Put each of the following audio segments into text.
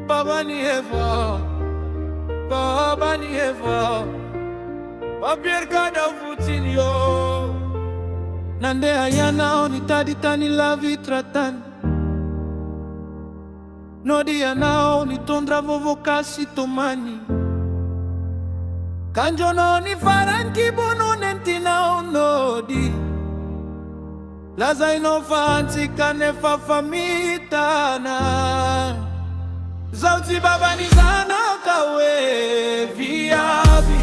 Baban'i Efa, Baban'i Efa, Papierka da futinio. Nande ayana onitadi tani la vitratan. Nodi anao ni tondra vovokasi tomani. Kanjo no ni faranki bono nentina nodi. Lazai no fanti kane fa famitana. Zauti babani sana kawe viabi.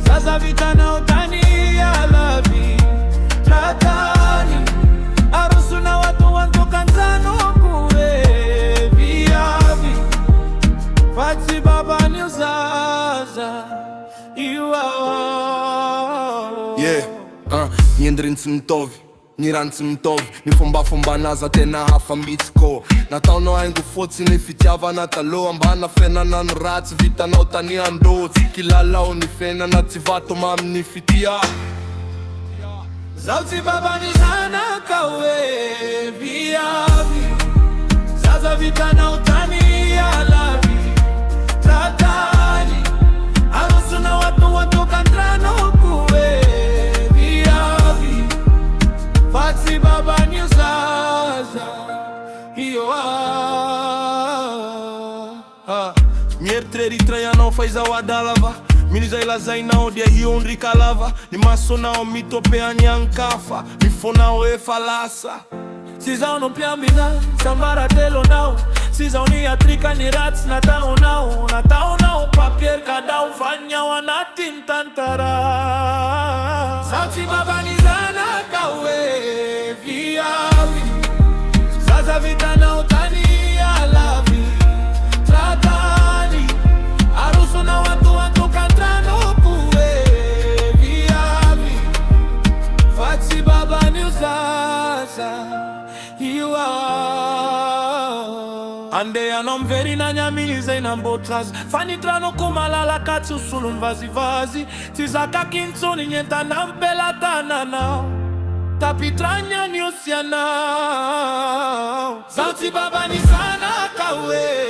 Zaza vitana utani ya labi. Tratani arusu na watu wanto kanzano kuwe viabi. Fati babani uzaza Yeah, niendrin simtovi Niran simtovi Nifomba naza tena hafa mitsko Natao no aingu fotsi nifitiava na talo Ambana fena na nrats vita na utani andotsi Kilala o nifena na tivato mam nifitia Zauti babani sana kawe viabi. Zaza vita na utani ya labi. Tratani arusu na watu kandrano kuwe viabi. Fati babani uzaza Miertreri traiano faiza wadalava Miniza ila zainao dia hionri kalava Ni maso nao mitope anyankafa Mifona oe falasa Sizao no piambina, sambara telo nao. Sizao ni atrika ni rats natao nao papierka dao fanya wanatintantara. Sauti babani sana kawe viabi. Zaza vita na utani ya labi. Tratani arusu na watu kandrano kuwe viabi. Fati babani uzaza Ande anom veri na nyamize na mbotras Fani trano kumalala katsu sulun vazi Tizaka kinsoni nyenta na mpela tanana Tapitranya nyusiana Zauti babani sana kawe